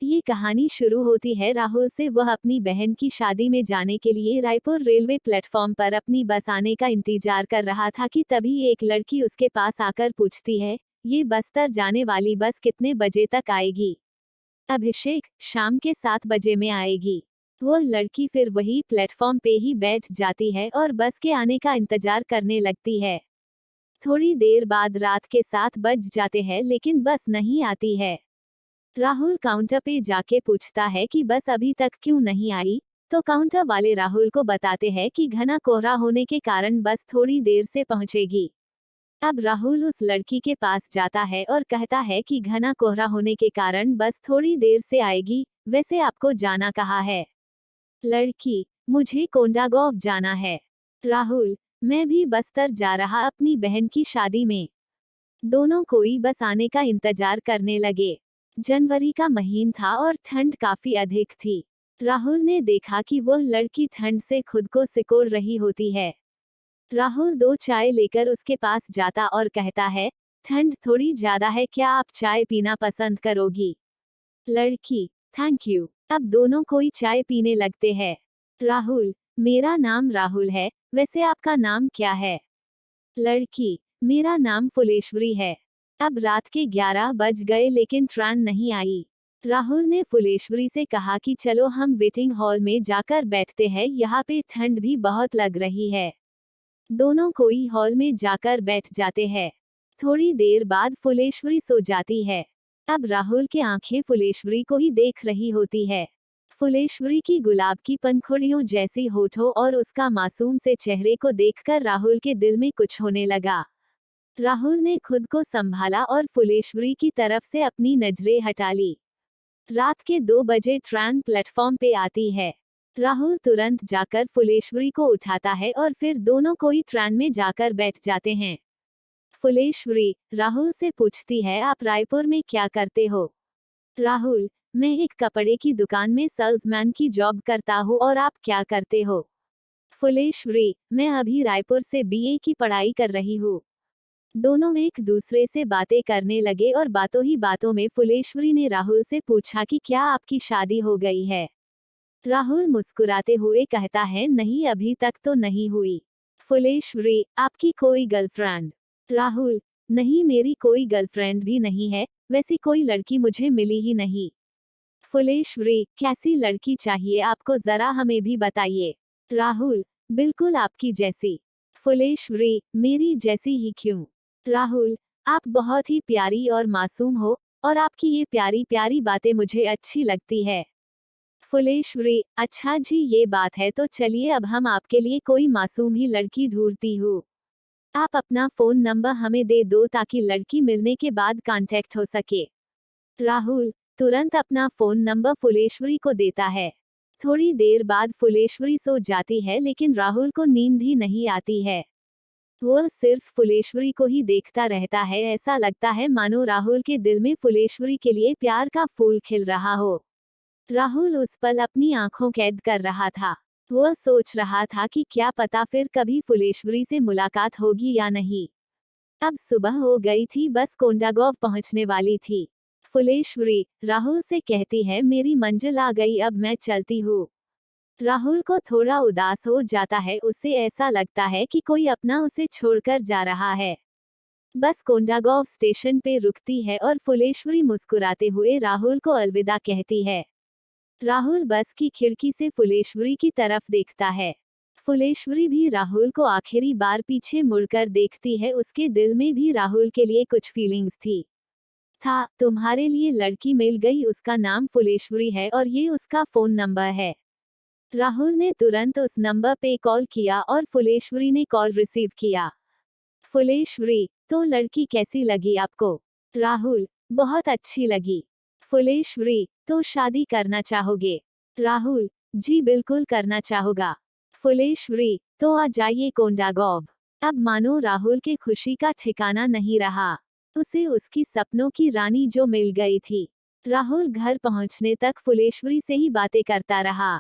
ये कहानी शुरू होती है राहुल से। वह अपनी बहन की शादी में जाने के लिए रायपुर रेलवे प्लेटफॉर्म पर अपनी बस आने का इंतजार कर रहा था कि तभी एक लड़की उसके पास आकर पूछती है, ये बस्तर जाने वाली बस कितने बजे तक आएगी? अभिषेक, शाम के 7 बजे में आएगी। वह लड़की फिर वही प्लेटफॉर्म पे ही बैठ जाती है और बस के आने का इंतजार करने लगती है। थोड़ी देर बाद रात के 7 बज जाते हैं लेकिन बस नहीं आती है। राहुल काउंटर पे जाके पूछता है कि बस अभी तक क्यों नहीं आई, तो काउंटर वाले राहुल को बताते हैं कि घना कोहरा होने के कारण बस थोड़ी देर से पहुंचेगी। अब राहुल उस लड़की के पास जाता है और कहता है कि घना कोहरा होने के कारण बस थोड़ी देर से आएगी, वैसे आपको जाना कहाँ है? लड़की, मुझे कोंडागांव जाना है। राहुल, मैं भी बस्तर जा रहा अपनी बहन की शादी में। दोनों कोई बस आने का इंतजार करने लगे। जनवरी का महीन था और ठंड काफी अधिक थी। राहुल ने देखा कि वह लड़की ठंड से खुद को सिकोड़ रही होती है। राहुल 2 चाय लेकर उसके पास जाता और कहता है, ठंड थोड़ी ज्यादा है, क्या आप चाय पीना पसंद करोगी? लड़की, थैंक यू। अब दोनों कोई चाय पीने लगते हैं। राहुल, मेरा नाम राहुल है, वैसे आपका नाम क्या है? लड़की, मेरा नाम फुलेश्वरी है। अब रात के 11 बज गए लेकिन ट्रेन नहीं आई। राहुल ने फुलेश्वरी से कहा कि चलो हम वेटिंग हॉल में जाकर बैठते हैं, यहाँ पे ठंड भी बहुत लग रही है। दोनों कोई हॉल में जाकर बैठ जाते हैं। थोड़ी देर बाद फुलेश्वरी सो जाती है। अब राहुल की आंखें फुलेश्वरी को ही देख रही होती है। फुलेश्वरी की गुलाब की पंखुड़ियों जैसी होठों और उसका मासूम से चेहरे को देखकर राहुल के दिल में कुछ होने लगा। राहुल ने खुद को संभाला और फुलेश्वरी की तरफ से अपनी नजरें हटा ली। रात के 2 बजे ट्रेन प्लेटफॉर्म पे आती है। राहुल तुरंत जाकर फुलेश्वरी को उठाता है और फिर दोनों कोई ट्रेन में जाकर बैठ जाते हैं। फुलेश्वरी राहुल से पूछती है, आप रायपुर में क्या करते हो? राहुल, मैं एक कपड़े की दुकान में सेल्समैन की जॉब करता हूँ, और आप क्या करते हो? फुलेश्वरी, मैं अभी रायपुर से बीए की पढ़ाई कर रही हूँ। दोनों एक दूसरे से बातें करने लगे और बातों ही बातों में फुलेश्वरी ने राहुल से पूछा कि क्या आपकी शादी हो गई है? राहुल मुस्कुराते हुए कहता है, नहीं अभी तक तो नहीं हुई। फुलेश्वरी, आपकी कोई गर्लफ्रेंड? राहुल, नहीं मेरी कोई गर्लफ्रेंड भी नहीं है, वैसी कोई लड़की मुझे मिली ही नहीं। फुलेश्वरी, कैसी लड़की चाहिए आपको, जरा हमें भी बताइए। राहुल, बिल्कुल आपकी जैसी। फुलेश्वरी, मेरी जैसी ही क्यों? राहुल, आप बहुत ही प्यारी और मासूम हो, और आपकी ये प्यारी प्यारी बातें मुझे अच्छी लगती है। फुलेश्वरी, अच्छा जी ये बात है, तो चलिए अब हम आपके लिए कोई मासूम ही लड़की ढूंढती हूँ। आप अपना फोन नंबर हमें दे दो ताकि लड़की मिलने के बाद कांटेक्ट हो सके। राहुल तुरंत अपना फोन नंबर फुलेश्वरी को देता है। थोड़ी देर बाद फुलेश्वरी सो जाती है लेकिन राहुल को नींद ही नहीं आती है। वह सिर्फ फुलेश्वरी को ही देखता रहता है, ऐसा लगता है मानो राहुल के दिल में फुलेश्वरी के लिए प्यार का फूल खिल रहा हो। राहुल उस पल अपनी आंखों कैद कर रहा था। वह सोच रहा था कि क्या पता फिर कभी फुलेश्वरी से मुलाकात होगी या नहीं। अब सुबह हो गई थी, बस कोंडागांव पहुंचने वाली थी। फुलेश्वरी राहुल से कहती है, मेरी मंजिल आ गई, अब मैं चलती हूँ। राहुल को थोड़ा उदास हो जाता है, उसे ऐसा लगता है कि कोई अपना उसे छोड़कर जा रहा है। बस कोंडागांव स्टेशन पे रुकती है और फुलेश्वरी मुस्कुराते हुए राहुल को अलविदा कहती है। राहुल बस की खिड़की से फुलेश्वरी की तरफ देखता है। फुलेश्वरी भी राहुल को आखिरी बार पीछे मुड़कर देखती है, उसके दिल में भी राहुल के लिए कुछ फीलिंग्स थी। तुम्हारे लिए लड़की मिल गई, उसका नाम फुलेश्वरी है और ये उसका फोन नंबर है। राहुल ने तुरंत उस नंबर पे कॉल किया और फुलेश्वरी ने कॉल रिसीव किया। फुलेश्वरी, तो लड़की कैसी लगी आपको? राहुल, बहुत अच्छी लगी। फुलेश्वरी, तो शादी करना चाहोगे? राहुल, जी बिल्कुल करना चाहूंगा। फुलेश्वरी, तो आ जाइए कोंडागांव। अब मानो राहुल के खुशी का ठिकाना नहीं रहा। उसे उसकी सपनों की रानी जो मिल गई थी। राहुल घर पहुंचने तक फुलेश्वरी से ही बातें करता रहा।